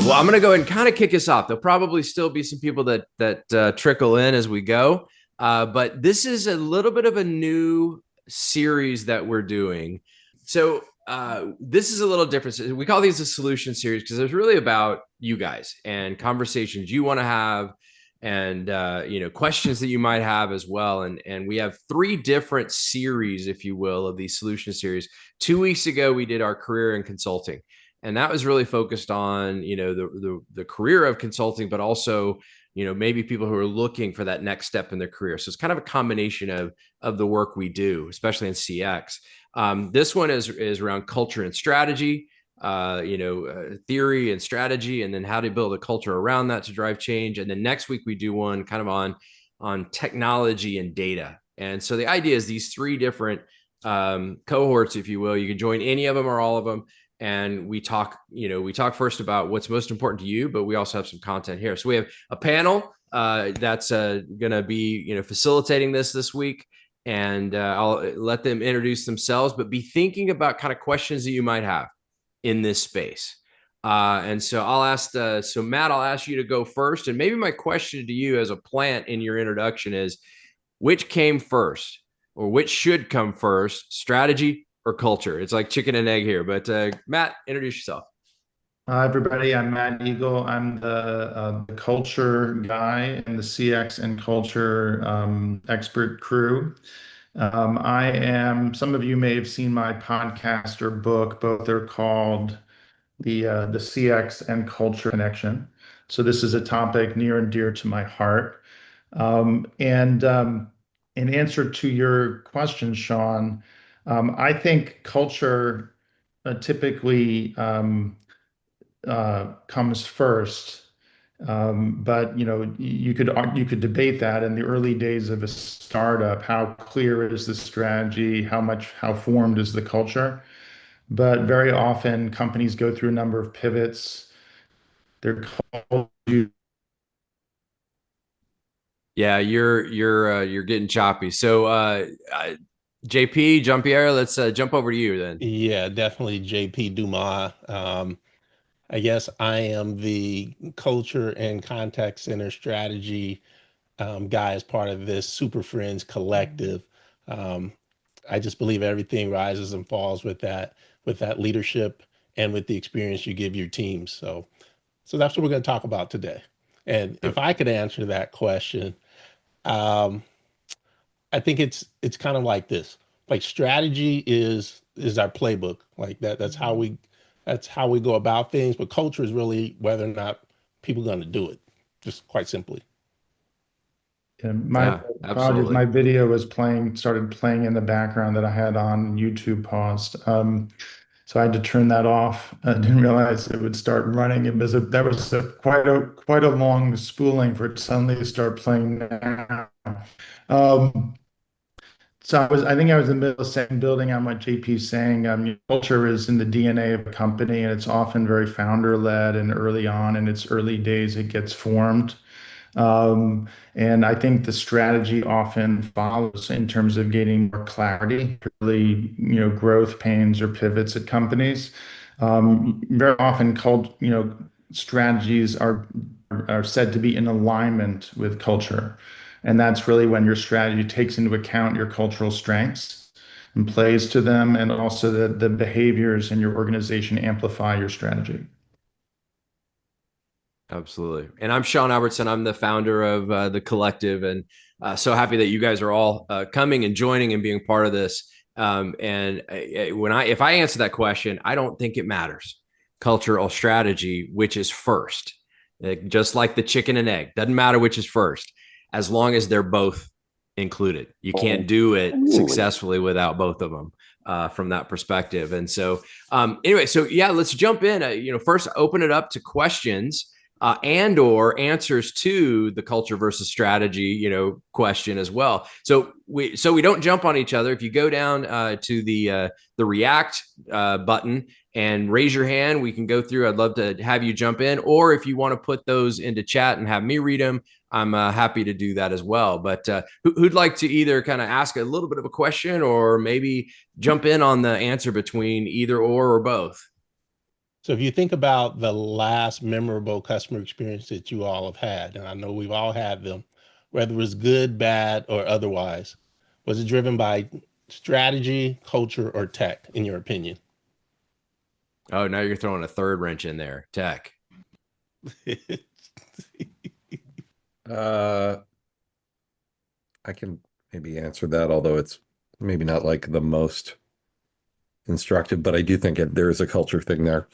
Awesome. Well, I'm going to go ahead and kind of kick us off. There'll probably still be some people that trickle in as we go, but this is a little bit of a new series that we're doing. So this is a little different. We call these a solution series because it's really about you guys and conversations you want to have, and questions that you might have as well. And we have three different series, if you will, of these solution series. 2 weeks ago, we did our career in consulting. And that was really focused on, the career of consulting, but also, maybe people who are looking for that next step in their career. So it's kind of a combination of the work we do, especially in CX. This one is around culture and strategy, theory and strategy, and then how to build a culture around that to drive change. And then next week we do one kind of on technology and data. And so the idea is these three different cohorts, if you will. You can join any of them or all of them. And we talk first about what's most important to you, but we also have some content here. So we have a panel that's going to be, facilitating this week, and I'll let them introduce themselves, but be thinking about kind of questions that you might have in this space. And so I'll ask, Matt, I'll ask you to go first. And maybe my question to you as a plant in your introduction is, which came first, or which should come first, strategy or culture? It's like chicken and egg here, but Matt, introduce yourself. Hi, everybody. I'm Matt Eagle. I'm the culture guy in the CX and culture expert crew. Some of you may have seen my podcast or book. Both are called the CX and culture connection. So this is a topic near and dear to my heart. And In answer to your question, Sean, I think culture typically comes first. But you could debate that in the early days of a startup. How clear is the strategy? How formed is the culture? But very often companies go through a number of pivots. They're called. Yeah, you're getting choppy. So JP, Jean-Pierre, let's jump over to you then. Yeah, definitely JP Dumas. I guess I am the culture and contact center strategy guy as part of this Super Friends collective. Um, I just believe everything rises and falls with that leadership and with the experience you give your teams. So that's what we're going to talk about today. And if I could answer that question, um, I think it's kind of like this. Like strategy is our playbook. Like that's how we go about things. But culture is really whether or not people are going to do it. Just quite simply. And my Yeah, apologies, absolutely. my video was started playing in the background that I had on YouTube paused. So I had to turn that off. I didn't realize it would start running. Quite a long spooling for it suddenly to start playing now. Um, I think I was in the middle of saying, building on what JP's saying. Culture is in the DNA of a company, and it's often very founder-led, and early on in its early days, it gets formed. And I think the strategy often follows in terms of gaining more clarity, really, growth pains or pivots at companies. Very often called, strategies are said to be in alignment with culture. And that's really when your strategy takes into account your cultural strengths and plays to them, and also the behaviors in your organization amplify your strategy. Absolutely. And I'm Sean Albertson. I'm the founder of the collective, and so happy that you guys are all coming and joining and being part of this. If I answer that question, I don't think it matters culture or strategy, which is first. Just like the chicken and egg, doesn't matter which is first, as long as they're both included. You can't do it successfully without both of them. From that perspective. And so, anyway, so yeah, let's jump in. First open it up to questions and or answers to the culture versus strategy, question as well. So we don't jump on each other. If you go down to the react button and raise your hand, we can go through. I'd love to have you jump in, or if you want to put those into chat and have me read them, I'm happy to do that as well. But who'd like to either kind of ask a little bit of a question or maybe jump in on the answer between either or both? So if you think about the last memorable customer experience that you all have had, and I know we've all had them, whether it was good, bad, or otherwise, was it driven by strategy, culture, or tech, in your opinion? Oh, now you're throwing a third wrench in there. Tech. Uh, I can maybe answer that, although it's maybe not like the most instructive, but I do think there is a culture thing there.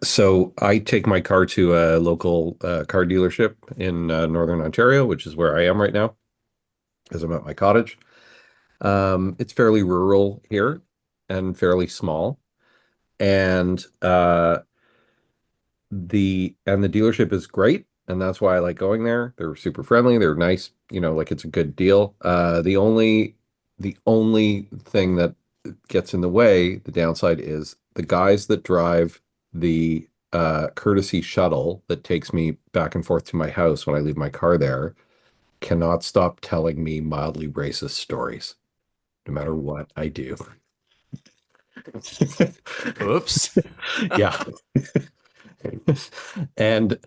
So I take my car to a local car dealership in Northern Ontario, which is where I am right now, as I'm at my cottage. It's fairly rural here and fairly small. And the dealership is great, and that's why I like going there. They're super friendly, they're nice, like it's a good deal. The only thing that gets in the way, the downside is the guys that drive the courtesy shuttle that takes me back and forth to my house when I leave my car there cannot stop telling me mildly racist stories, no matter what I do. Oops. Yeah. And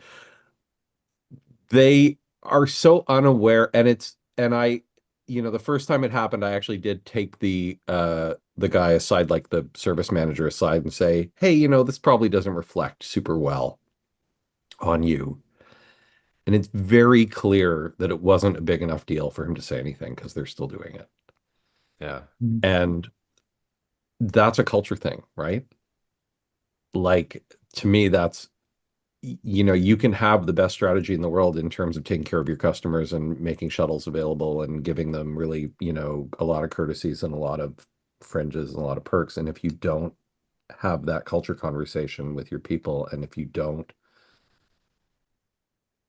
they are so unaware, the first time it happened, I actually did take the guy aside, like the service manager aside, and say, hey, this probably doesn't reflect super well on you. And it's very clear that it wasn't a big enough deal for him to say anything because they're still doing it. Yeah. And that's a culture thing, right? Like, to me, that's, you can have the best strategy in the world in terms of taking care of your customers and making shuttles available and giving them really, a lot of courtesies and a lot of fringes and a lot of perks. And if you don't have that culture conversation with your people, and if you don't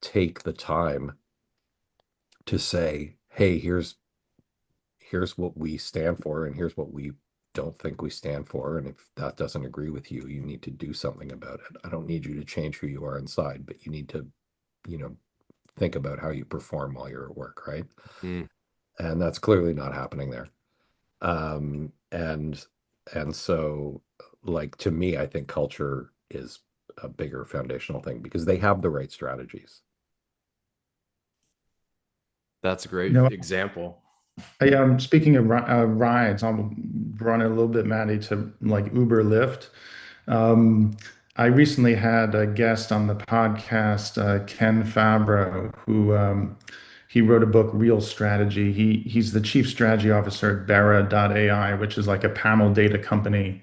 take the time to say, hey, here's what we stand for, and here's what we don't think we stand for. And if that doesn't agree with you, you need to do something about it. I don't need you to change who you are inside, but you need to, think about how you perform while you're at work, right? Mm. And that's clearly not happening there. Um, and and so, like, to me, I think culture is a bigger foundational thing because they have the right strategies. That's a You great know, example. speaking of rides, I'll run it a little bit, Maddie, to like Uber, Lyft. Um, I recently had a guest on the podcast, Ken Fabro, who he wrote a book, Real Strategy. He's the chief strategy officer at Bera.ai, which is like a panel data company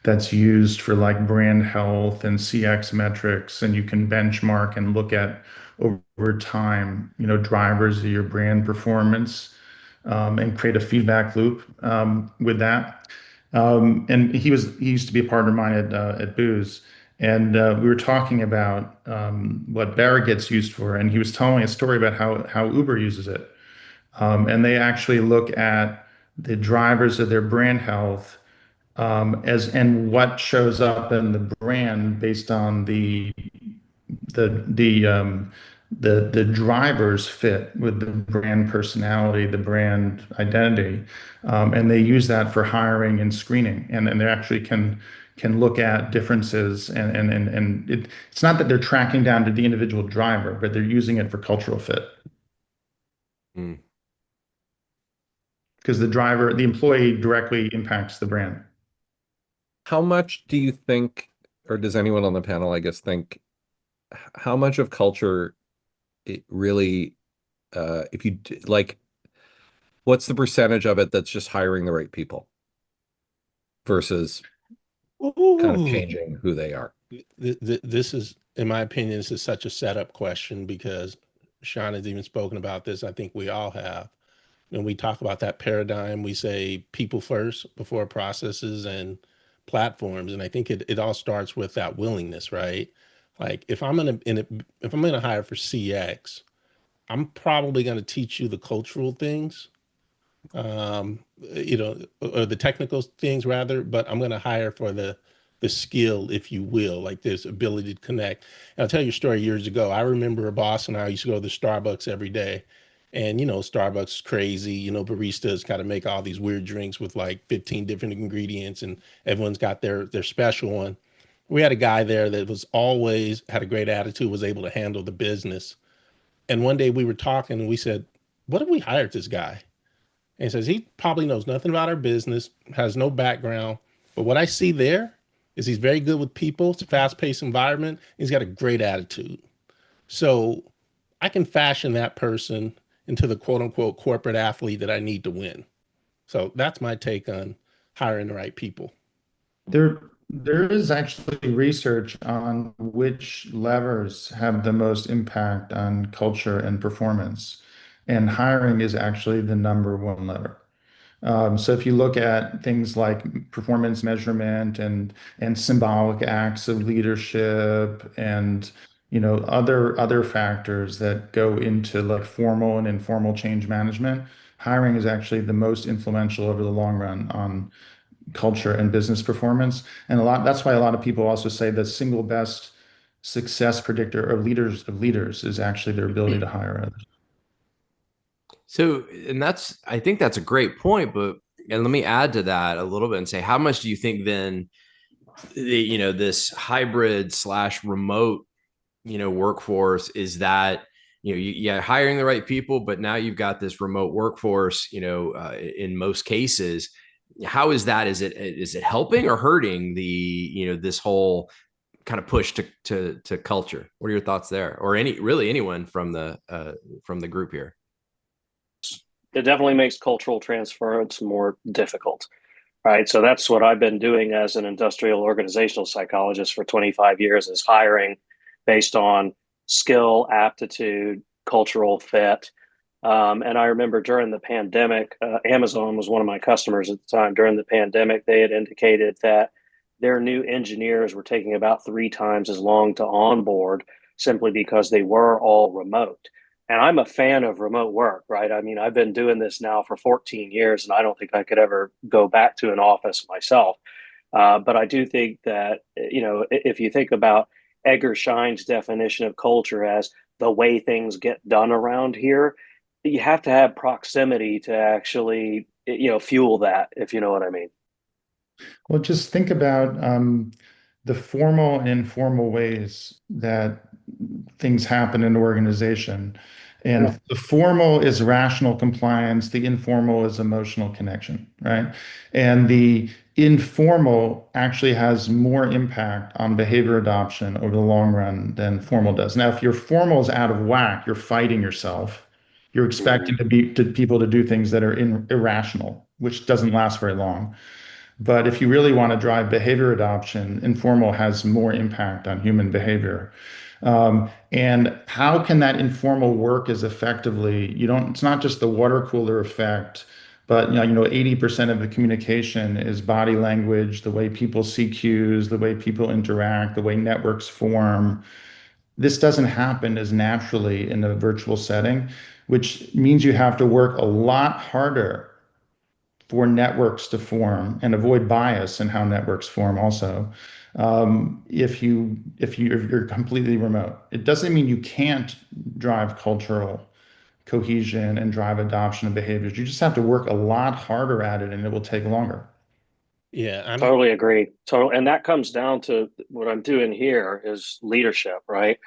that's used for like brand health and CX metrics, and you can benchmark and look at over time, drivers of your brand performance, and create a feedback loop with that. And he used to be a partner of mine at Booz, and we were talking about what Barra gets used for, and he was telling me a story about how Uber uses it, and they actually look at the drivers of their brand health as and what shows up in the brand based on the the um, the drivers fit with the brand personality, the brand identity, and they use that for hiring and screening, and they actually can look at differences and it's not that they're tracking down to the individual driver, but they're using it for cultural fit Mm. because the employee directly impacts the brand. How much do you think, or does anyone on the panel, I guess, think how much of culture it really, if you like, what's the percentage of it that's just hiring the right people versus kind of Ooh, changing who they are? this is, in my opinion, this is such a setup question because Sean has even spoken about this. I think we all have. When we talk about that paradigm, we say people first before processes and platforms. And I think it all starts with that willingness, right? Like if I'm gonna hire for CX, I'm probably gonna teach you the cultural things, or the technical things rather, but I'm going to hire for the skill, if you will, like this ability to connect. And I'll tell you a story years ago. I remember a boss and I used to go to Starbucks every day. And Starbucks is crazy. Baristas kind of make all these weird drinks with like 15 different ingredients, and everyone's got their special one. We had a guy there that was always had a great attitude, was able to handle the business. And one day we were talking and we said, what if we hired this guy? And he says, he probably knows nothing about our business, has no background. But what I see there is he's very good with people. It's a fast paced environment. He's got a great attitude. So I can fashion that person into the quote unquote corporate athlete that I need to win. So that's my take on hiring the right people. There is actually research on which levers have the most impact on culture and performance, and hiring is actually the number one lever. So if you look at things like performance measurement and symbolic acts of leadership and other factors that go into like formal and informal change management, hiring is actually the most influential over the long run on culture and business performance. And that's why a lot of people also say the single best success predictor of leaders is actually their ability to hire others. So, and I think that's a great point, but and let me add to that a little bit and say, how much do you think then, this hybrid slash remote, workforce is that, yeah, hiring the right people, but now you've got this remote workforce, in most cases. How is that? Is it helping or hurting this whole kind of push to culture? What are your thoughts there, or anyone from the group here? It definitely makes cultural transference more difficult, right? So that's what I've been doing as an industrial organizational psychologist for 25 years, is hiring based on skill, aptitude, cultural fit. And I remember during the pandemic, Amazon was one of my customers at the time. During the pandemic, they had indicated that their new engineers were taking about 3 times as long to onboard simply because they were all remote. And I'm a fan of remote work, right? I mean, I've been doing this now for 14 years, and I don't think I could ever go back to an office myself. But I do think that, if you think about Edgar Schein's definition of culture as the way things get done around here, you have to have proximity to actually, fuel that, if you know what I mean. Well, just think about the formal and informal ways that things happen in an organization. And Yeah. the formal is rational compliance, the informal is emotional connection, right? And the informal actually has more impact on behavior adoption over the long run than formal does. Now, if your formal is out of whack, you're fighting yourself. You're expecting people to do things that are irrational, which doesn't last very long. But if you really want to drive behavior adoption, informal has more impact on human behavior. And how can that informal work as effectively? It's not just the water cooler effect, but 80% of the communication is body language, the way people see cues, the way people interact, the way networks form. This doesn't happen as naturally in a virtual setting, which means you have to work a lot harder for networks to form and avoid bias in how networks form also. If you're completely remote, it doesn't mean you can't drive cultural cohesion and drive adoption of behaviors. You just have to work a lot harder at it, and it will take longer. Yeah, Totally agree. Totally. And that comes down to what I'm doing here is leadership, right?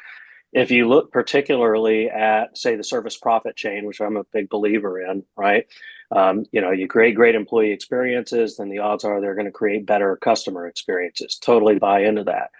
If you look particularly at, say, the service profit chain, which I'm a big believer in, right? You create great employee experiences, then the odds are they're going to create better customer experiences. Totally buy into that.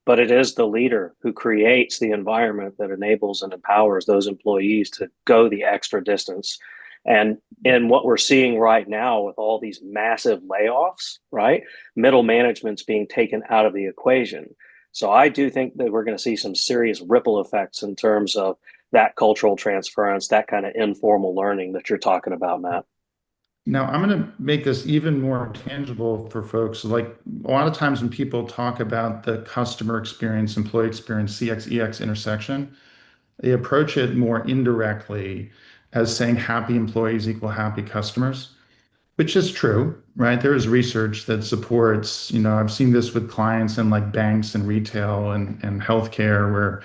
But it is the leader who creates the environment that enables and empowers those employees to go the extra distance. And in what we're seeing right now with all these massive layoffs, right? Middle management's being taken out of the equation. So I do think that we're going to see some serious ripple effects in terms of that cultural transference, that kind of informal learning that you're talking about, Matt. Now, I'm going to make this even more tangible for folks. Like a lot of times when people talk about the customer experience, employee experience, CX, EX intersection, they approach it more indirectly as saying happy employees equal happy customers, which is true, right? There is research that supports, I've seen this with clients in like banks and retail and healthcare where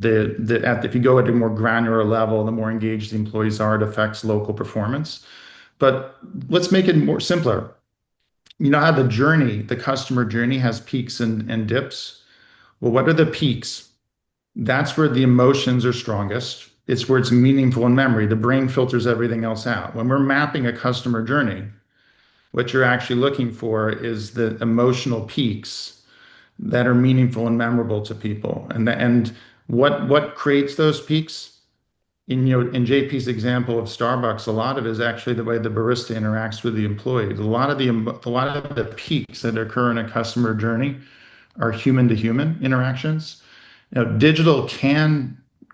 if you go at a more granular level, the more engaged the employees are, it affects local performance. But let's make it more simpler. You know how the customer journey has peaks and dips? Well, what are the peaks? That's where the emotions are strongest. It's where it's meaningful in memory. The brain filters everything else out. When we're mapping a customer journey, what you're actually looking for is the emotional peaks that are meaningful and memorable to people. And what creates those peaks? In JP's example of Starbucks, a lot of it is actually the way the barista interacts with the employees. A lot of the peaks that occur in a customer journey are human to human interactions. Digital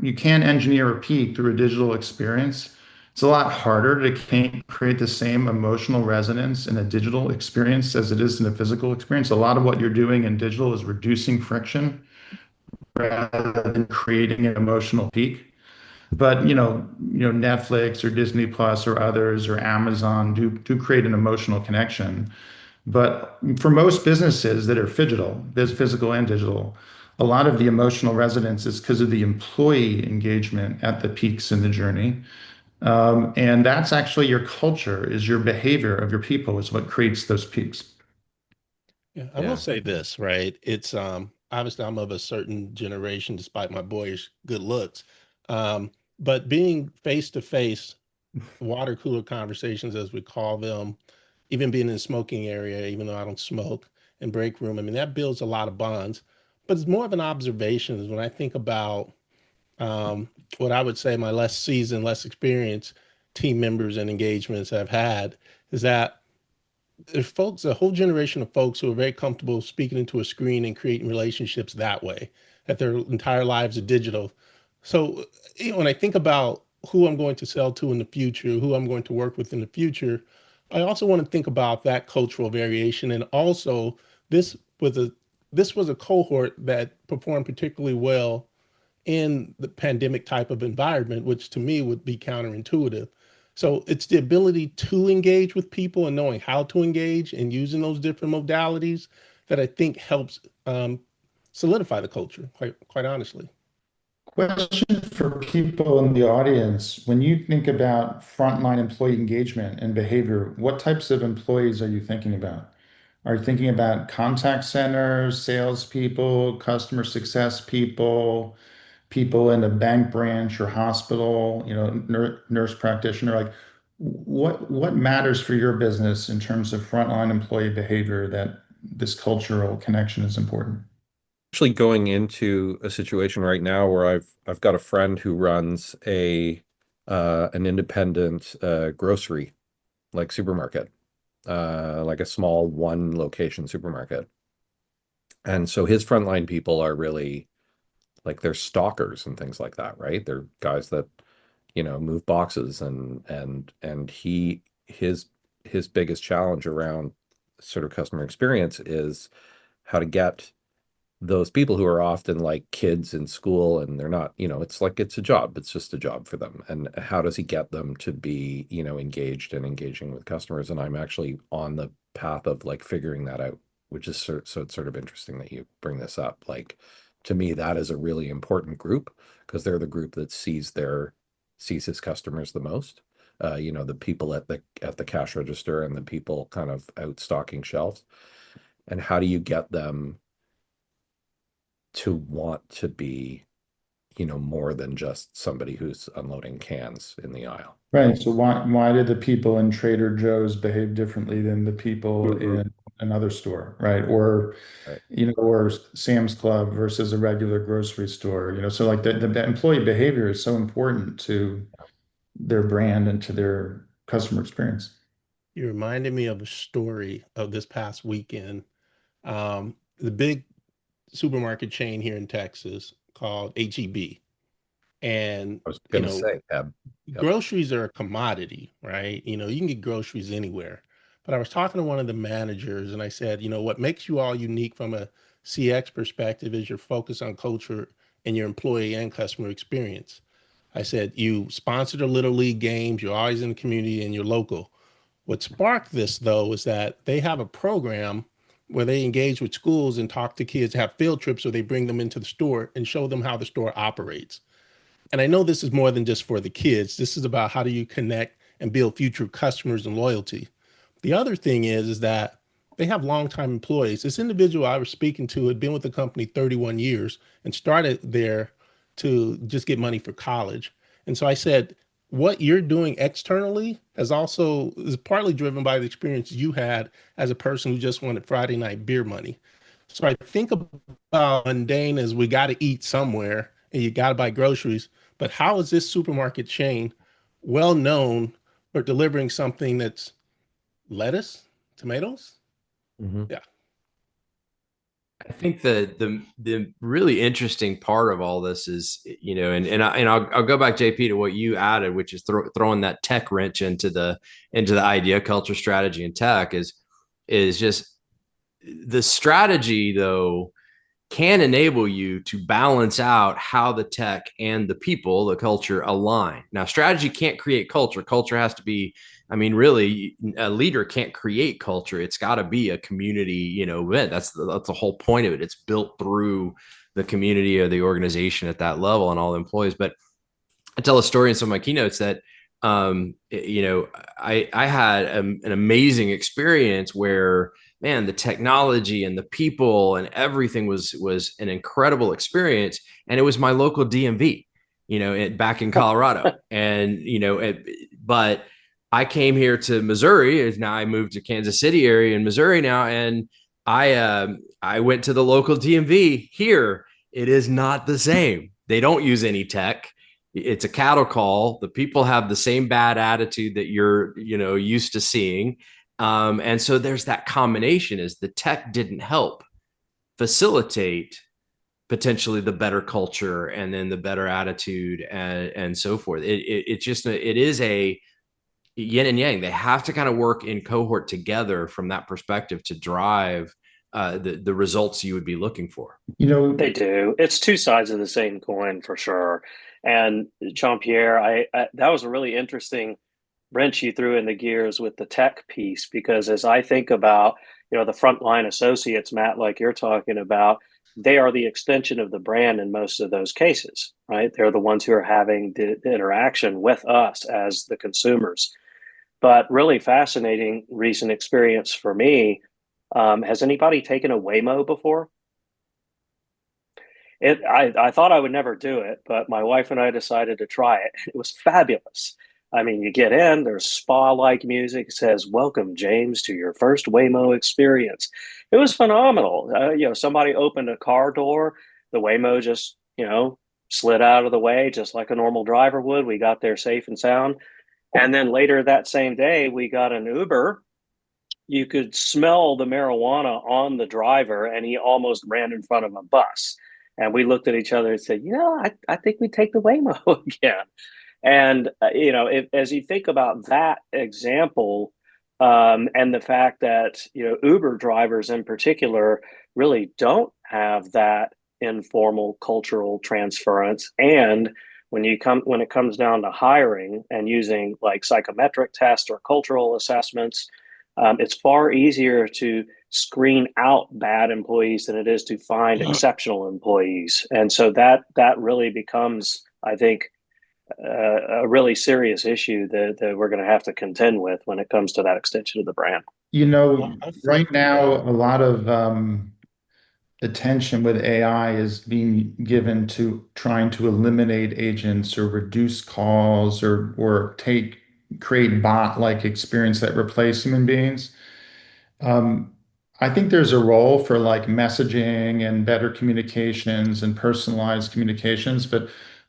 you can engineer a peak through a digital experience. It's a lot harder to create the same emotional resonance in a digital experience as it is in a physical experience. A lot of what you're doing in digital is reducing friction rather than creating an emotional peak. But Netflix or Disney Plus or others or Amazon do create an emotional connection. But for most businesses that are phygital, there's physical and digital, a lot of the emotional resonance is because of the employee engagement at the peaks in the journey. And that's actually your culture, is your behavior of your people is what creates those peaks. Yeah, I will say this, right? It's obviously I'm of a certain generation despite my boyish good looks. But being face to face, water cooler conversations as we call them, even being in the smoking area, even though I don't smoke, and break room, I mean that builds a lot of bonds. But it's more of an observation is when I think about what I would say my less seasoned, less experienced team members and engagements I've had is that there's folks, a whole generation of folks who are very comfortable speaking into a screen and creating relationships that way, that their entire lives are digital. So, when I think about who I'm going to sell to in the future, who I'm going to work with in the future, I also want to think about that cultural variation. And also this was a this was a cohort that performed particularly well in the pandemic type of environment, which to me would be counterintuitive. So it's the ability to engage with people and knowing how to engage and using those different modalities that I think helps solidify the culture, quite honestly. Question for people in the audience. When you think about frontline employee engagement and behavior, what types of employees are you thinking about? Are you thinking about contact centers, salespeople, customer success people, people in a bank branch or hospital, nurse practitioner? Like, what matters for your business in terms of frontline employee behavior that this cultural connection is important? Actually going into a situation right now where I've got a friend who runs a an independent grocery like supermarket, like a small one location supermarket. And so his frontline people are really like they're stalkers and things like that, right? They're guys that, move boxes and his biggest challenge around sort of customer experience is how to get those people who are often like kids in school and they're not, it's like it's a job. It's just a job for them. And how does he get them to be, engaged and engaging with customers? And I'm actually on the path of like figuring that out, which is so it's sort of interesting that you bring this up. Like to me, that is a really important group because they're the group that sees his customers the most. The people at the cash register and the people kind of out stocking shelves. And how do you get them to want to be, more than just somebody who's unloading cans in the aisle? Right. So why did the people in Trader Joe's behave differently than the people in another store, right? Or Right. or Sam's Club versus a regular grocery store, so like the employee behavior is so important to their brand and to their customer experience. You reminded me of a story of this past weekend. The big supermarket chain here in Texas called HEB. And, I was you going to know, say, Eb. Yep. groceries are a commodity, right? You can get groceries anywhere. But I was talking to one of the managers and I said, what makes you all unique from a CX perspective is your focus on culture and your employee and customer experience. I said, you sponsor the Little League games, you're always in the community and you're local. What sparked this, though, is that they have a program where they engage with schools and talk to kids, have field trips, so they bring them into the store and show them how the store operates. And I know this is more than just for the kids. This is about how do you connect and build future customers and loyalty. The other thing is that they have longtime employees. This individual I was speaking to had been with the company 31 years and started there to just get money for college. And so I said, what you're doing externally is partly driven by the experience you had as a person who just wanted Friday night beer money. So I think about mundane as we got to eat somewhere and you got to buy groceries. But how is this supermarket chain well known for delivering something that's lettuce, tomatoes? Mhm. Yeah. I think the really interesting part of all this is, I'll go back, JP, to what you added, which is throwing that tech wrench into the idea, culture, strategy, and tech is just the strategy, though, can enable you to balance out how the tech and the people, the culture, align. Now, strategy can't create culture. Culture has to be, really, a leader can't create culture. It's got to be a community, event. That's the whole point of it. It's built through the community or the organization at that level and all the employees. But I tell a story in some of my keynotes that, I had an amazing experience where, man, the technology and the people and everything was an incredible experience. And it was my local DMV, back in Colorado. And, but I came here to Missouri. Now I moved to Kansas City area in Missouri now. And I went to the local DMV here. It is not the same. They don't use any tech. It's a cattle call. The people have the same bad attitude that you're, used to seeing. And so there's that combination is the tech didn't help facilitate potentially the better culture and then the better attitude and so forth. It is a yin and yang. They have to kind of work in cohort together from that perspective to drive the results you would be looking for. They do. It's two sides of the same coin for sure. And Jean-Pierre, I that was a really interesting wrench you threw in the gears with the tech piece, because as I think about, the frontline associates, Matt, like you're talking about, they are the extension of the brand in most of those cases, right? They're the ones who are having the interaction with us as the consumers. But really fascinating recent experience for me. Has anybody taken a Waymo before? I thought I would never do it, but my wife and I decided to try it. It was fabulous. I mean, you get in, there's spa-like music. It says, "Welcome, James, to your first Waymo experience." It was phenomenal. Somebody opened a car door, the Waymo just, slid out of the way, just like a normal driver would. We got there safe and sound. And then later that same day, we got an Uber. You could smell the marijuana on the driver, and he almost ran in front of a bus. And we looked at each other and said, I think we take the Waymo again. And, as you think about that example, and the fact that, Uber drivers in particular really don't have that informal cultural transference. And when it comes down to hiring and using like psychometric tests or cultural assessments, it's far easier to screen out bad employees than it is to find exceptional employees. And so that really becomes, I think, a really serious issue that we're going to have to contend with when it comes to that extension of the brand. Right now, a lot of attention with AI is being given to trying to eliminate agents or reduce calls or create bot-like experience that replace human beings. I think there's a role for like messaging and better communications and personalized communications, but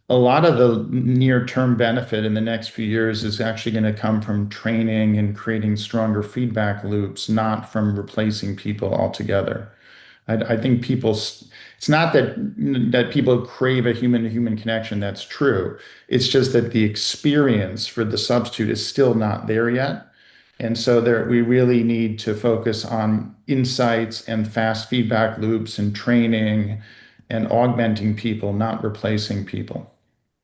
a lot of the near-term benefit in the next few years is actually going to come from training and creating stronger feedback loops, not from replacing people altogether. I think it's not that people crave a human-to-human connection. That's true. It's just that the experience for the substitute is still not there yet. And so we really need to focus on insights and fast feedback loops and training and augmenting people, not replacing people.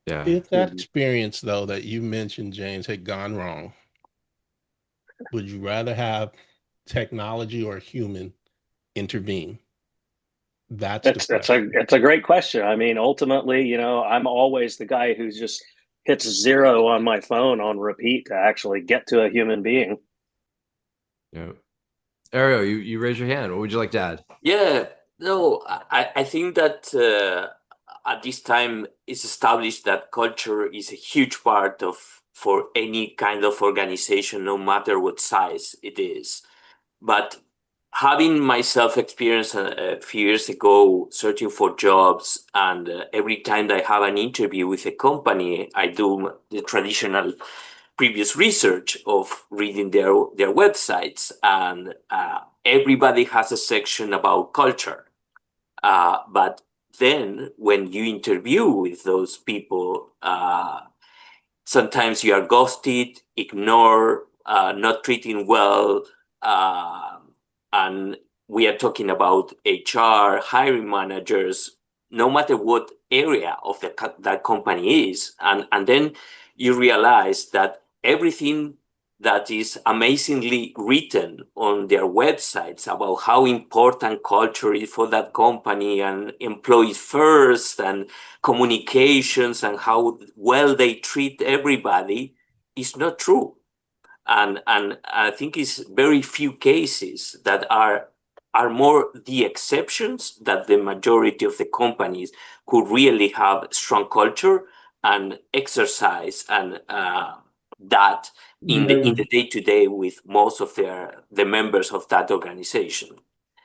Yeah. If that experience, though, that you mentioned, James, had gone wrong, would you rather have technology or a human intervene? That's a great question. I mean, ultimately, I'm always the guy who just hits 0 on my phone on repeat to actually get to a human being. Yeah. Ariel, you raise your hand. What would you like to add? Yeah, no, I think that at this time it's established that culture is a huge part of for any kind of organization, no matter what size it is. But having myself experienced a few years ago searching for jobs, and every time that I have an interview with a company, I do the traditional previous research of reading their websites, and everybody has a section about culture. But then when you interview with those people, sometimes you are ghosted, ignored, not treating well, and we are talking about HR, hiring managers, no matter what area of that company is, and then you realize that everything that is amazingly written on their websites about how important culture is for that company and employees first and communications and how well they treat everybody is not true. And I think it's very few cases that are more the exceptions that the majority of the companies could really have strong culture and exercise and that in the day-to-day with most of the members of that organization.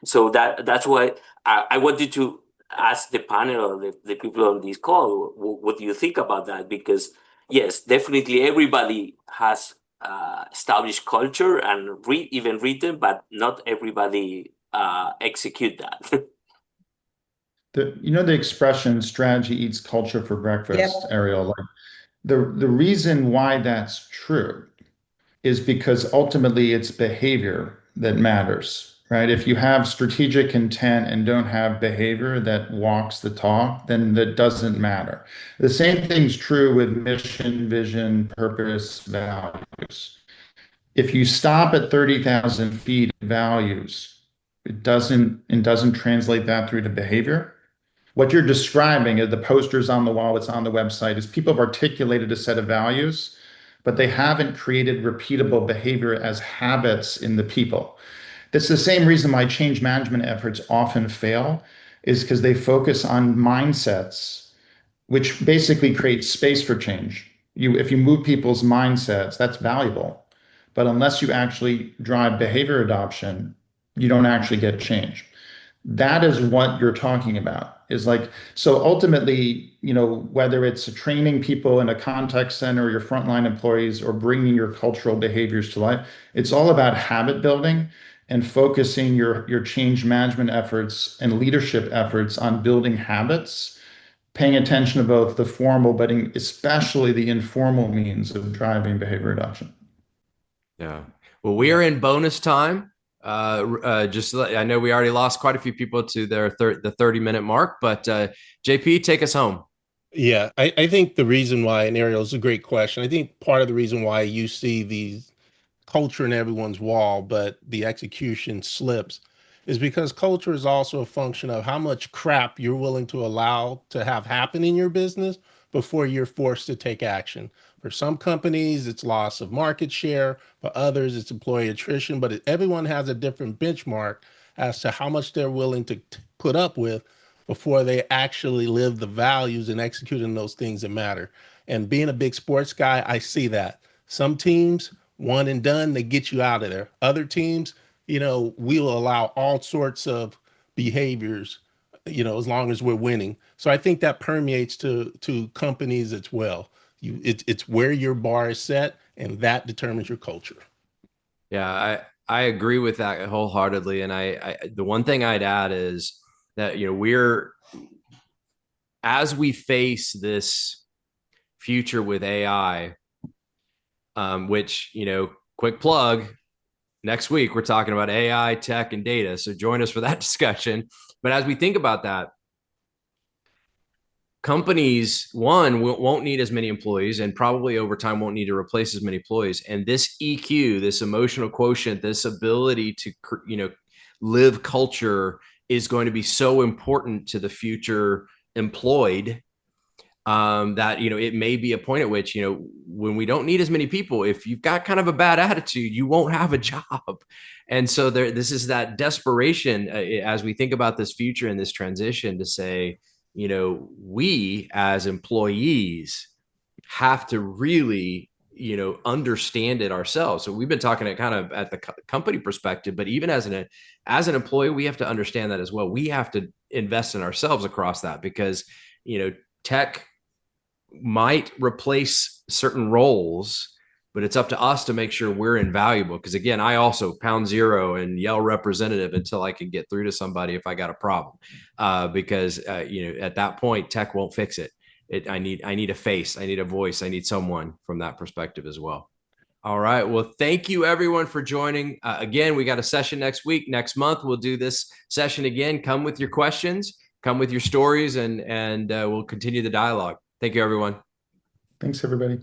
So that's why I wanted to ask the panel or the people on this call, what do you think about that? Because yes, definitely everybody has established culture and even written, but not everybody execute that. The expression strategy eats culture for breakfast, Ariel, like the reason why that's true is because ultimately it's behavior that matters, right? If you have strategic intent and don't have behavior that walks the talk, then that doesn't matter. The same thing's true with mission, vision, purpose, values. If you stop at 30,000 feet of values, it doesn't translate that through to behavior. What you're describing is the posters on the wall, it's on the website, is people have articulated a set of values, but they haven't created repeatable behavior as habits in the people. That's the same reason why change management efforts often fail, is because they focus on mindsets, which basically create space for change. If you move people's mindsets, that's valuable. But unless you actually drive behavior adoption, you don't actually get change. That is what you're talking about, is like, so ultimately, whether it's training people in a contact center, your frontline employees, or bringing your cultural behaviors to life, it's all about habit building and focusing your change management efforts and leadership efforts on building habits, paying attention to both the formal, but especially the informal means of driving behavior adoption. Yeah. Well, we are in bonus time. I know we already lost quite a few people to the 30-minute mark, but JP, take us home. Yeah, I think the reason why, and Ariel, is a great question. I think part of the reason why you see these culture in everyone's wall, but the execution slips, is because culture is also a function of how much crap you're willing to allow to have happen in your business before you're forced to take action. For some companies, it's loss of market share. For others, it's employee attrition. But everyone has a different benchmark as to how much they're willing to put up with before they actually live the values and executing those things that matter. And being a big sports guy, I see that. Some teams, one and done, they get you out of there. Other teams, we'll allow all sorts of behaviors, as long as we're winning. So I think that permeates to companies as well. It's where your bar is set, and that determines your culture. Yeah, I agree with that wholeheartedly. And the one thing I'd add is that, as we face this future with AI, which, quick plug, next week, we're talking about AI, tech, and data. So join us for that discussion. But as we think about that, companies, one, won't need as many employees and probably over time won't need to replace as many employees. And this EQ, this emotional quotient, this ability to, live culture is going to be so important to the future employed. that, it may be a point at which, when we don't need as many people, if you've got kind of a bad attitude, you won't have a job. And so this is that desperation as we think about this future and this transition to say, we as employees have to really, understand it ourselves. So we've been talking it kind of at the company perspective, but even as an employee, we have to understand that as well. We have to invest in ourselves across that, because, tech might replace certain roles, but it's up to us to make sure we're invaluable. Because again, I also pound zero and yell representative until I can get through to somebody if I got a problem, because at that point, tech won't fix it. I need a face, I need a voice, I need someone from that perspective as well. All right. Well, thank you everyone for joining. Again, we got a session next week. Next month, we'll do this session again. Come with your questions, come with your stories, and we'll continue the dialogue. Thank you, everyone. Thanks, everybody.